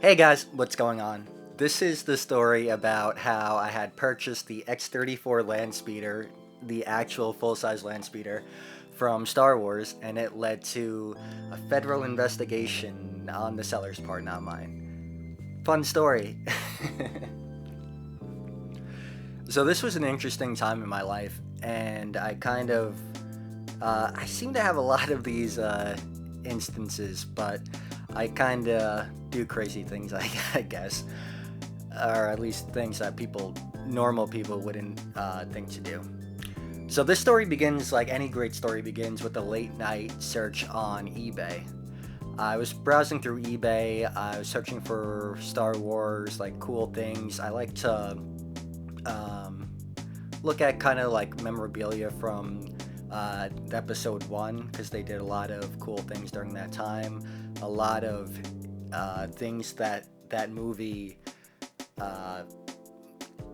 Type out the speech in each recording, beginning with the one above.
Hey guys, what's going on? This is the story about how I had purchased the X-34 Landspeeder, the actual full-size Landspeeder, from Star Wars, and it led to a federal investigation on the seller's part, not mine. Fun story. So this was an interesting time in my life, and I seem to have a lot of these instances, but I kind of do crazy things, I guess, or at least things that normal people, wouldn't think to do. So this story begins like any great story begins with a late night search on eBay. I was browsing through eBay. I was searching for Star Wars, like cool things. I like to um, look at kind of like memorabilia from episode one because they did a lot of cool things during that time. A lot of things that movie uh,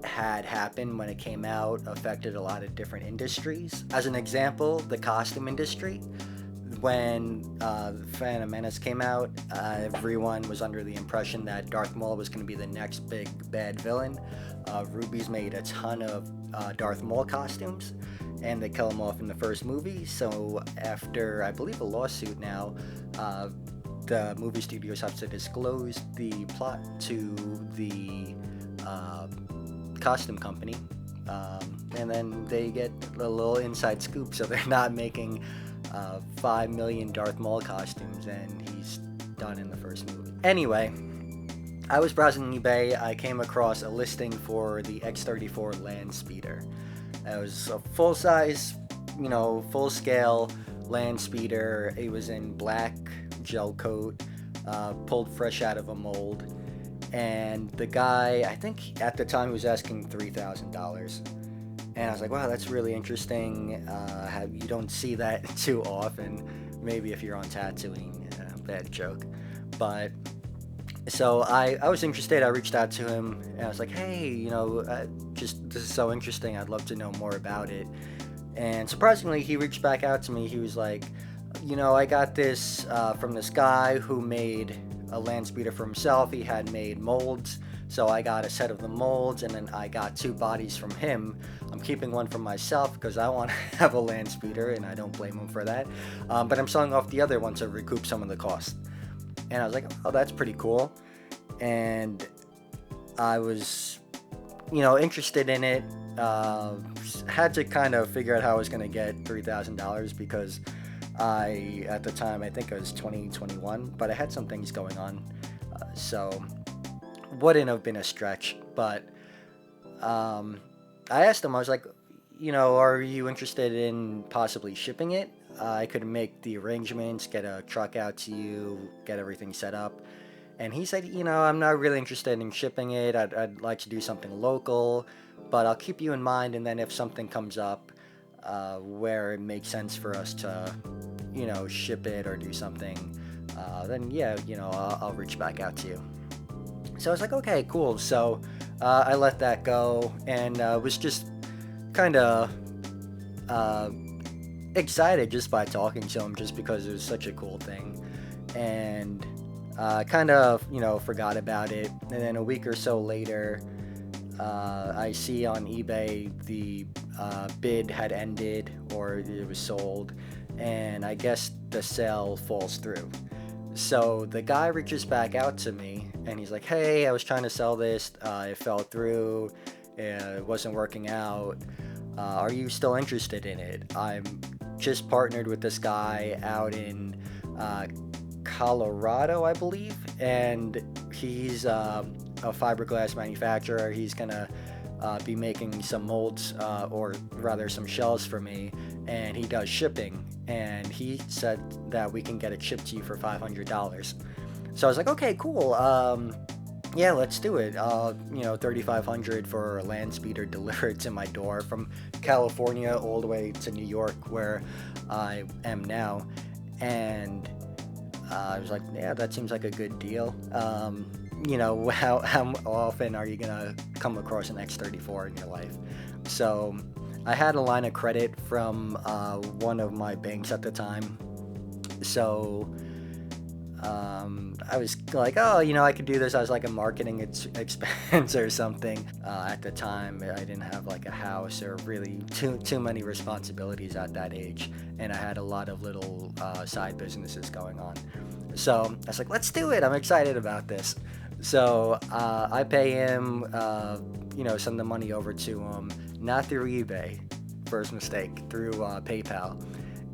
had happened when it came out affected a lot of different industries. As an example, the costume industry. When Phantom Menace came out, everyone was under the impression that Darth Maul was going to be the next big bad villain. Ruby's made a ton of Darth Maul costumes, and they kill him off in the first movie. So after, I believe, a lawsuit now, the movie studios have to disclose the plot to the uh, costume company, and then they get a little inside scoop. So they're not making 5 million Darth Maul costumes, and he's done in the first movie. Anyway, I was browsing eBay. I came across a listing for the X-34 Landspeeder. It was a full size, full scale Landspeeder. It was in black gel coat, pulled fresh out of a mold. And the guy, I think at the time, he was asking $3,000. And I was like, wow, that's really interesting. You don't see that too often. Maybe if you're on Tatooine, bad joke. But so I was interested. I reached out to him and I was like, hey, just this is so interesting. I'd love to know more about it. And surprisingly, he reached back out to me. He was like, I got this from this guy who made a land speeder for himself. He had made molds. So I got a set of the molds, and then I got two bodies from him. I'm keeping one for myself because I want to have a land speeder, and I don't blame him for that. But I'm selling off the other one to recoup some of the cost. And I was like, oh, that's pretty cool. And I was, interested in it. Had to kind of figure out how I was going to get $3,000 because at the time, I think it was 2021, but I had some things going on. So wouldn't have been a stretch, but I asked him, I was like, are you interested in possibly shipping it? I could make the arrangements, get a truck out to you, get everything set up. And he said, I'm not really interested in shipping it. I'd like to do something local, but I'll keep you in mind. And then if something comes up where it makes sense for us to, ship it or do something, then yeah, I'll reach back out to you. So I was like, okay, cool. So I let that go and was just kind of excited just by talking to him, just because it was such a cool thing. And kind of, forgot about it. And then a week or so later, I see on eBay the bid had ended or it was sold. And I guess the sale falls through. So the guy reaches back out to me and he's like, hey, I was trying to sell this. It fell through. It wasn't working out. Are you still interested in it? I'm just partnered with this guy out in Colorado, I believe. And he's a fiberglass manufacturer. He's going to be making some molds, or rather some shells for me. And he does shipping. And he said that we can get it shipped to you for $500. So I was like, okay, cool. Yeah, let's do it. $3,500 for a land speeder delivered to my door from California all the way to New York, where I am now. And I was like, yeah, that seems like a good deal. How often are you gonna come across an X-34 in your life? So I had a line of credit from one of my banks at the time. So I was like, oh, I could do this as like a marketing expense or something. At the time, I didn't have like a house or really too many responsibilities at that age, and I had a lot of little side businesses going on. So I was like, let's do it. I'm excited about this. So I pay him, send the money over to him, not through eBay, first mistake, through PayPal,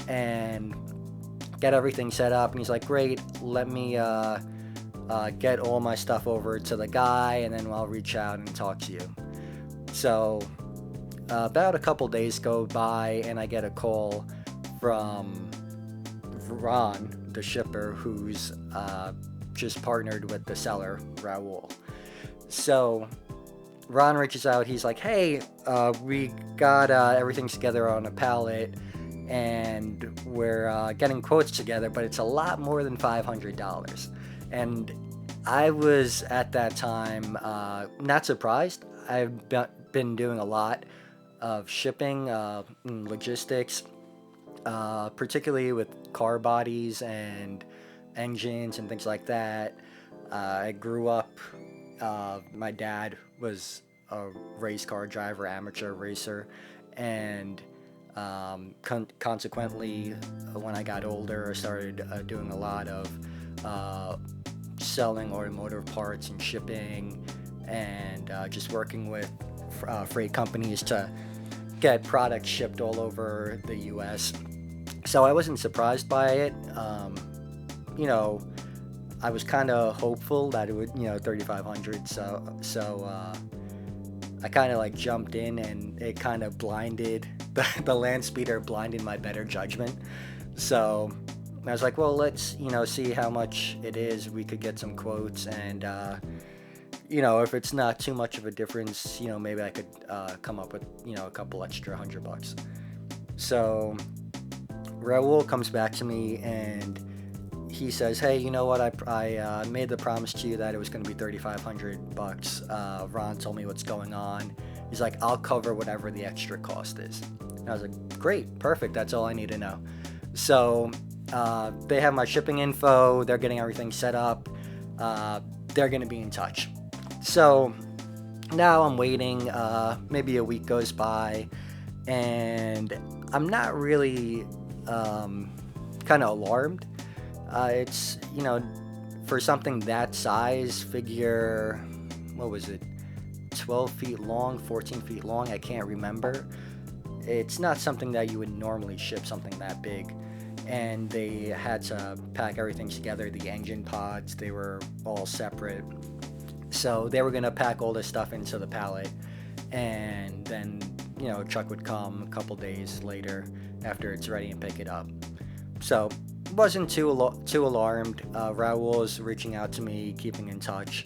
and get everything set up. And he's like, great, let me get all my stuff over to the guy, and then I'll reach out and talk to you. So about a couple days go by, and I get a call from Ron, the shipper, who's just partnered with the seller, Raul. So Ron reaches out. He's like, hey, we got everything together on a pallet, and we're getting quotes together, but it's a lot more than $500. And I was at that time not surprised. I've been doing a lot of shipping, logistics, particularly with car bodies and engines and things like that. I grew up, my dad was a race car driver, amateur racer, and consequently, when I got older, I started doing a lot of selling automotive parts and shipping, and just working with freight companies to get products shipped all over the U.S. So I wasn't surprised by it. I was kind of hopeful that it would, $3,500. So I kind of like jumped in, and it kind of blinded the Landspeeder blinded my better judgment. So I was like, well, let's see how much it is. We could get some quotes, and if it's not too much of a difference, maybe I could come up with a couple extra $100. So Raul comes back to me, and he says, hey, you know what, I made the promise to you that it was going to be $3,500. Ron told me what's going on. He's like, I'll cover whatever the extra cost is. And I was like, great, perfect, that's all I need to know. So they have my shipping info, they're getting everything set up, they're going to be in touch. So now I'm waiting, maybe a week goes by, and I'm not really kind of alarmed. It's, for something that size, figure, what was it, 12 feet long, 14 feet long, I can't remember. It's not something that you would normally ship, something that big. And they had to pack everything together, the engine pods, they were all separate. So they were going to pack all this stuff into the pallet, and then, a truck would come a couple days later after it's ready and pick it up. So wasn't too alarmed. Raul was reaching out to me, keeping in touch,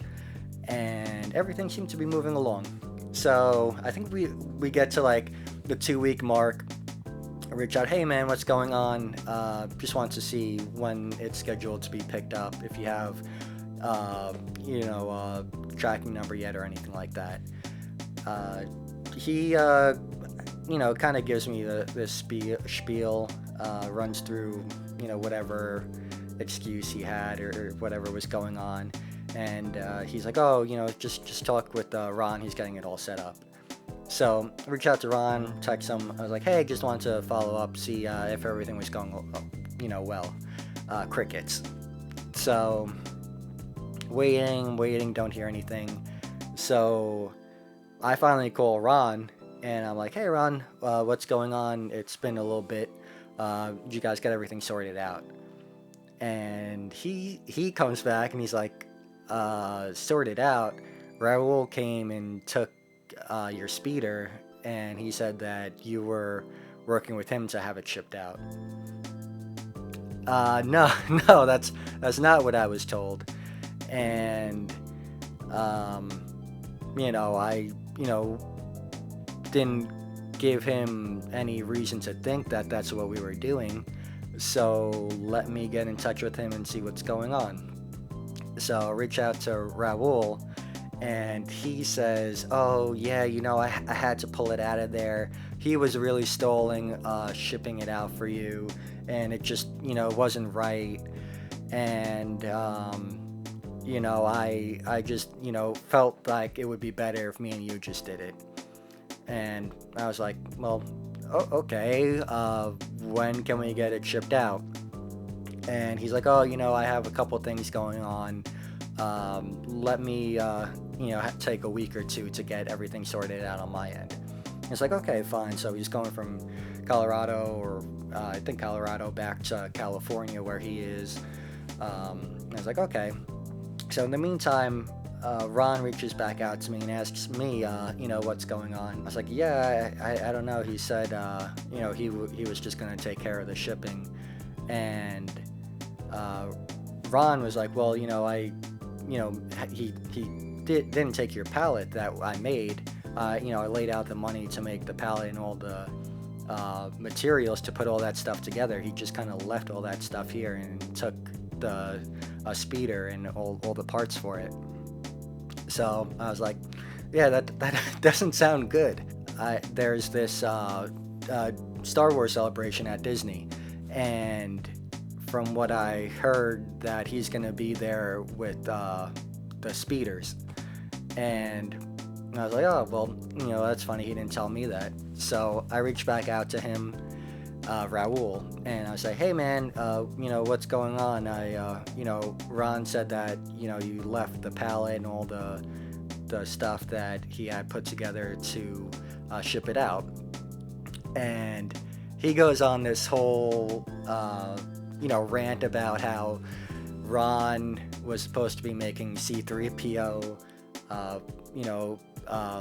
and everything seemed to be moving along. So I think we get to like the 2-week mark. I reach out, hey man, what's going on? Just want to see when it's scheduled to be picked up, if you have tracking number yet or anything like that. He kind of gives me this spiel, runs through whatever excuse he had or whatever was going on, and he's like, oh, just talk with Ron, he's getting it all set up. So I reached out to Ron, text him, I was like, hey, just wanted to follow up, see if everything was going well. Crickets. So waiting, don't hear anything. So I finally call Ron, and I'm like, hey Ron, what's going on? It's been a little bit. Did you guys get everything sorted out? And he comes back and he's like, sorted out. Raul came and took your speeder, and he said that you were working with him to have it shipped out. No, that's not what I was told. And I didn't give him any reason to think that that's what we were doing, so let me get in touch with him and see what's going on. So I reach out to Raul, and he says, oh yeah, I had to pull it out of there. He was really stalling shipping it out for you, and it just wasn't right. and I just felt like it would be better if me and you just did it. And I was like, well, okay, when can we get it shipped out? And he's like, oh, I have a couple things going on. Let me, take a week or two to get everything sorted out on my end. It's like, okay, fine. So he's going from Colorado, or I think Colorado, back to California where he is. I was like, okay. So in the meantime, Ron reaches back out to me and asks me, what's going on. I was like, yeah, I don't know. He said, he was just going to take care of the shipping. And Ron was like, well, he didn't take your pallet that I made. I laid out the money to make the pallet and all the materials to put all that stuff together. He just kind of left all that stuff here and took the speeder and all the parts for it. So I was like, yeah, that doesn't sound good. There's this Star Wars celebration at Disney, and from what I heard, that he's gonna be there with the speeders. And I was like, oh, well, that's funny. He didn't tell me that. So I reached back out to him, Raul, and I was like, hey, man, what's going on? Ron said that, you left the pallet and all the stuff that he had put together to ship it out. And he goes on this whole, rant about how Ron was supposed to be making C-3PO,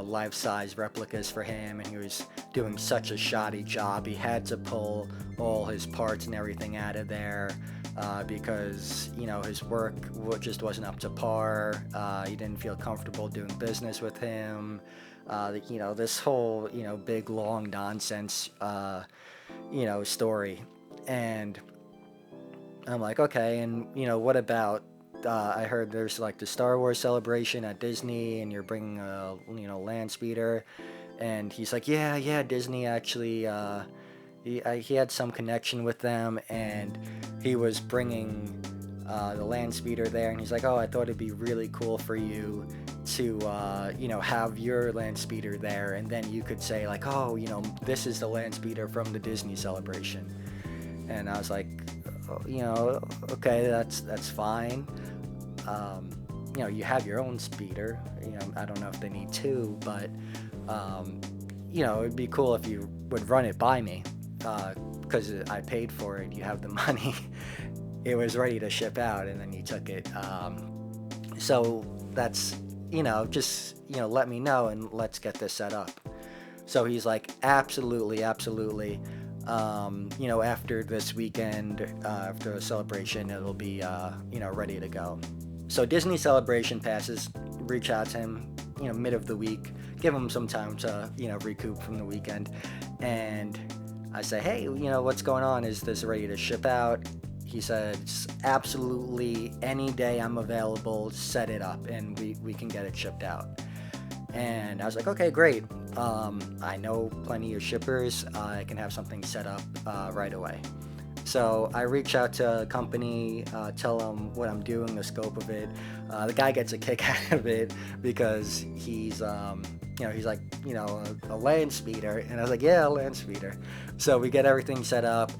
life-size replicas for him, and he was doing such a shoddy job. He had to pull all his parts and everything out of there because his work just wasn't up to par. He didn't feel comfortable doing business with him. This whole big long nonsense story. And I'm like, okay, and what about I heard there's like the Star Wars celebration at Disney, and you're bringing a Landspeeder. And he's like, yeah, Disney actually, he had some connection with them, and he was bringing the Landspeeder there. And he's like, oh, I thought it'd be really cool for you to have your Landspeeder there, and then you could say like, oh, this is the Landspeeder from the Disney celebration. And I was like, okay, that's fine. You have your own speeder. I don't know if they need two, but it'd be cool if you would run it by me, because I paid for it. You have the money. It was ready to ship out, and then you took it. So that's just let me know and let's get this set up. So he's like, absolutely. After this weekend, after a celebration, it'll be, ready to go. So Disney celebration passes, reach out to him, mid of the week, give him some time to, recoup from the weekend. And I say, hey, what's going on? Is this ready to ship out? He says, absolutely, any day I'm available, set it up and we can get it shipped out. And I was like, okay, great. I know plenty of shippers. I can have something set up right away. So I reach out to a company, tell them what I'm doing, the scope of it. The guy gets a kick out of it because he's like, a Landspeeder. And I was like, yeah, a Landspeeder. So we get everything set up.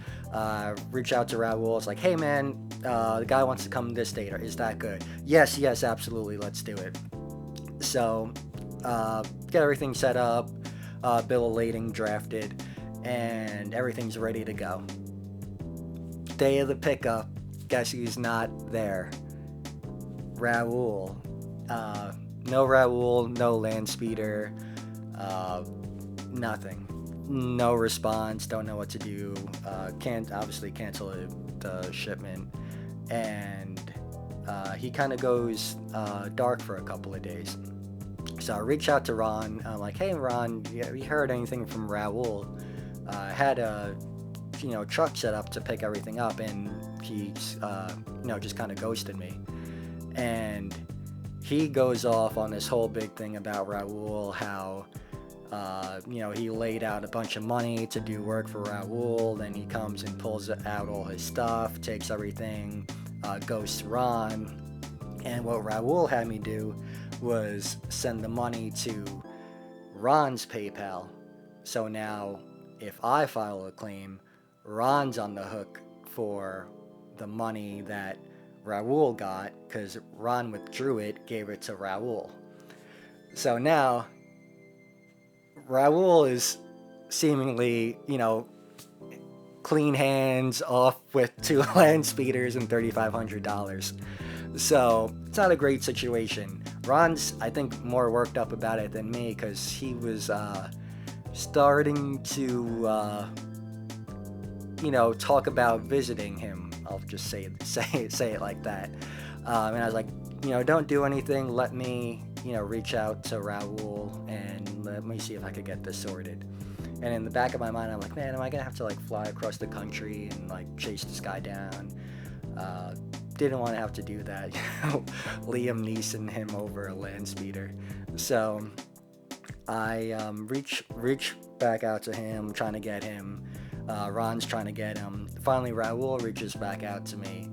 Reach out to Raul. It's like, hey, man, the guy wants to come this date. Is that good? Yes, absolutely. Let's do it. So get everything set up, bill of lading drafted, and everything's ready to go. Day of the pickup, guess who's not there? Raul. No Raul, no Landspeeder, nothing. No response, don't know what to do, can't obviously cancel the shipment, and he kind of goes dark for a couple of days. So I reach out to Ron. I'm like, hey, Ron, have you heard anything from Raul? I had a truck set up to pick everything up, and he's just kind of ghosted me. And he goes off on this whole big thing about Raul, how he laid out a bunch of money to do work for Raul. Then he comes and pulls out all his stuff, takes everything, ghost Ron. And what Raul had me do was send the money to Ron's PayPal. So now, if I file a claim, Ron's on the hook for the money that Raul got, because Ron withdrew it, gave it to Raul. So now, Raul is seemingly, clean hands off with 2 Landspeeders and $3,500. So it's not a great situation. Ron's, I think, more worked up about it than me, because he was starting to, talk about visiting him. I'll just say it like that. And I was like, don't do anything. Let me, reach out to Raul and let me see if I could get this sorted. And in the back of my mind, I'm like, man, am I gonna have to fly across the country and chase this guy down? Didn't want to have to do that. Liam Neeson him over a Landspeeder. So I reach back out to him, trying to get him. Ron's trying to get him. Finally, Raul reaches back out to me,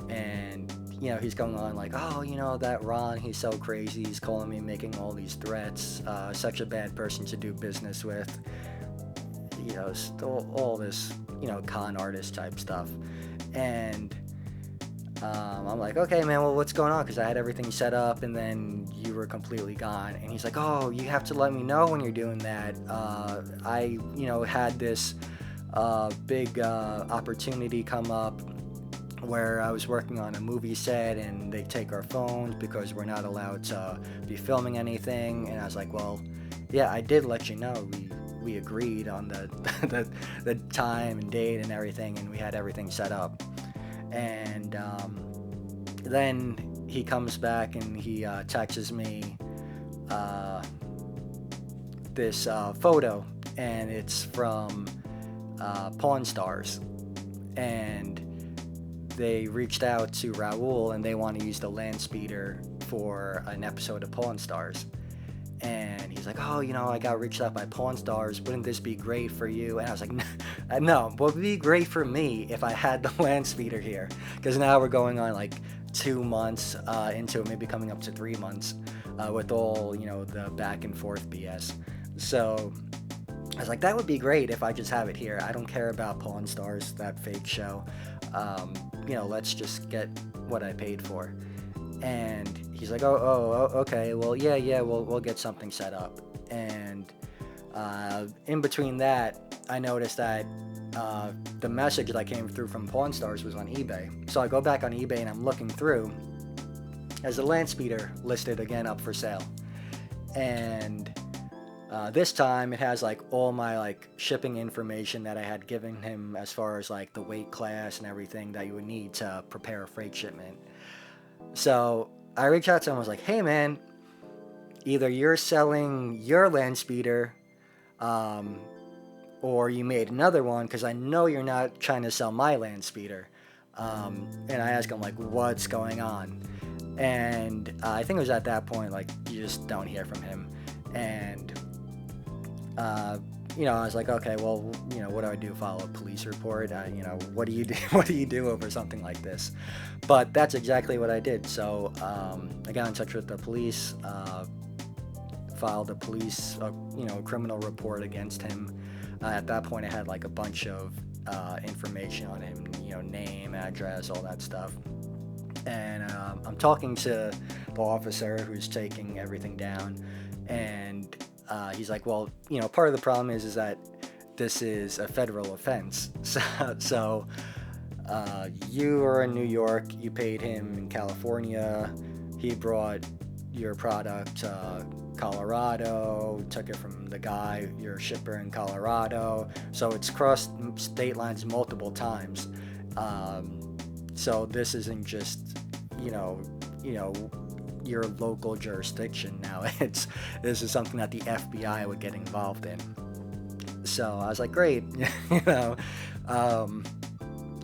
and he's going on like, oh, that Ron, he's so crazy. He's calling me, making all these threats. Such a bad person to do business with. All this, con artist type stuff. And I'm like, okay, man, well, what's going on? Because I had everything set up, and then you were completely gone. And he's like, oh, you have to let me know when you're doing that. I, had this big opportunity come up where I was working on a movie set, and they take our phones because we're not allowed to be filming anything. And I was like, well, yeah, I did let you know. We agreed on the time and date and everything, and we had everything set up. And then he comes back and he texts me this photo, and it's from Pawn Stars, and they reached out to Raul and they want to use the Landspeeder for an episode of Pawn Stars. And he's like, oh, I got reached out by Pawn Stars. Wouldn't this be great for you? And I was like, no, it would be great for me if I had the Landspeeder here. Because now we're going on 2 months into it, maybe coming up to 3 months with all, the back and forth BS. So I was like, that would be great if I just have it here. I don't care about Pawn Stars, that fake show. Let's just get what I paid for. And he's like, oh, okay, well, yeah, we'll get something set up. And in between that, I noticed that the message that came through from Pawn Stars was on eBay. So I go back on eBay and I'm looking through as a Landspeeder listed again up for sale. And this time it has all my shipping information that I had given him, as far as the weight class and everything that you would need to prepare a freight shipment. So I reached out to him. I was like, hey man, either you're selling your Landspeeder or you made another one, because I know you're not trying to sell my Landspeeder. And I asked him what's going on. And I think it was at that point you just don't hear from him. And I was like, okay, well, what do I do? File a police report? What do you do? What do you do over something like this? But that's exactly what I did. So I got in touch with the police, filed a criminal report against him. At that point, I had a bunch of information on him, name, address, all that stuff. And I'm talking to the officer who's taking everything down, and he's like, well, part of the problem is that this is a federal offense. So you were in New York, you paid him in California, he brought your product to Colorado, took it from the guy, your shipper in Colorado, so it's crossed state lines multiple times. So this isn't just, your local jurisdiction now. This is something that the FBI would get involved in. So I was like, great,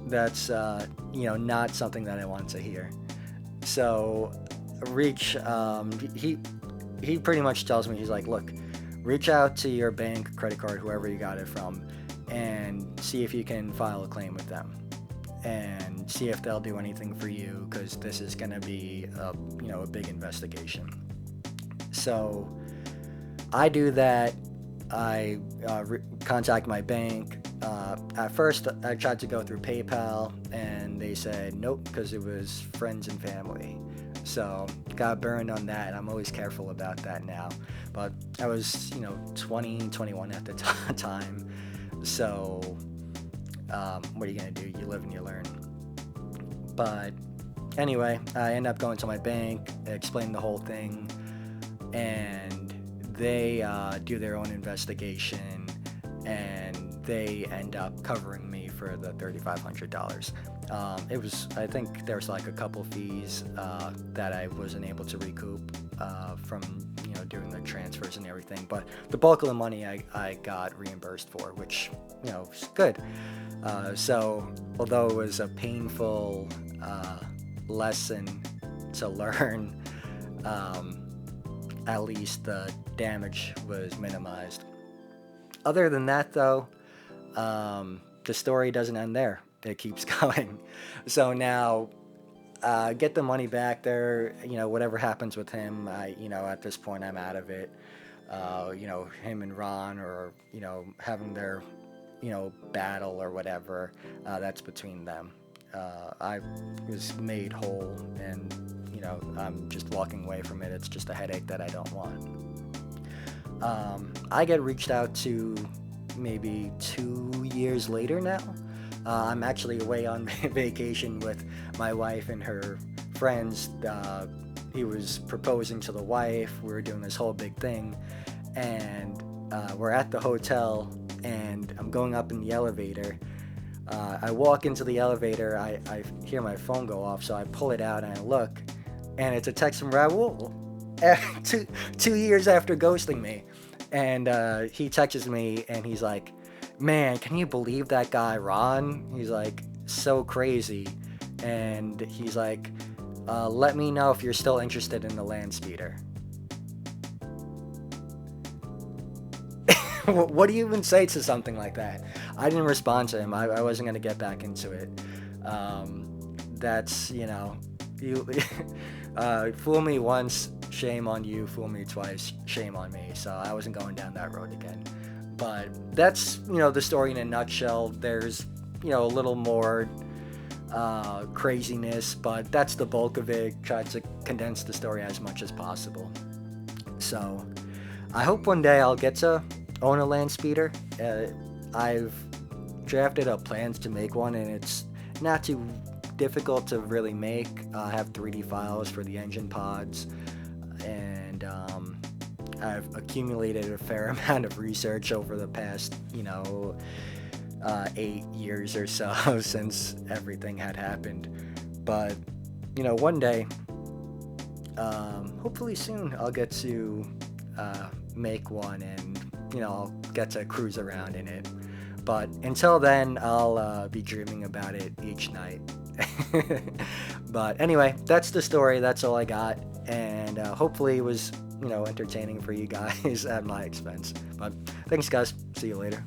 that's not something that I want to hear. So Reach, he pretty much tells me, he's like, look, reach out to your bank, credit card, whoever you got it from, and see if you can file a claim with them. and see if they'll do anything for you, because this is going to be a big investigation. So I do that. I contact my bank. At first, I tried to go through PayPal, and they said nope, because it was friends and family. So got burned on that. I'm always careful about that now. But I was, 20, 21 at the time. So what are you going to do? You live and you learn. But anyway, I end up going to my bank, explain the whole thing, and they do their own investigation, and they end up covering me for the $3,500. I think there's like a couple fees that I wasn't able to recoup from doing the transfers and everything, but the bulk of the money I got reimbursed for, which was good. So although it was a painful lesson to learn, at least the damage was minimized. Other than that, though, the story doesn't end there. It keeps going. So now, get the money back there. Whatever happens with him, at this point, I'm out of it. Him and Ron, or having their, battle or whatever. That's between them. I was made whole, and I'm just walking away from it. It's just a headache that I don't want. I get reached out to maybe 2 years later now. I'm actually away on vacation with my wife and her friends. He was proposing to the wife. We were doing this whole big thing, and we're at the hotel, and I'm going up in the elevator. I walk into the elevator. I hear my phone go off, so I pull it out and I look, and it's a text from Raul. 2 years after ghosting me. And he texts me, and he's like, man, can you believe that guy Ron? He's like, so crazy. And he's like, let me know if you're still interested in the Landspeeder. What do you even say to something like that? I didn't respond to him. I wasn't going to get back into it. That's, you fool me once, shame on you. Fool me twice, shame on me. So I wasn't going down that road again. But that's, the story in a nutshell. There's, a little more craziness, but that's the bulk of it. Tried to condense the story as much as possible. So I hope one day I'll get to own a Landspeeder. I've drafted up plans to make one, and it's not too difficult to really make. I have 3D files for the engine pods, and I've accumulated a fair amount of research over the past 8 years or so since everything had happened. But one day, hopefully soon, I'll get to make one, and I'll get to cruise around in it. But until then, I'll be dreaming about it each night. But anyway, that's the story. That's all I got, and hopefully it was entertaining for you guys at my expense. But thanks, guys. See you later.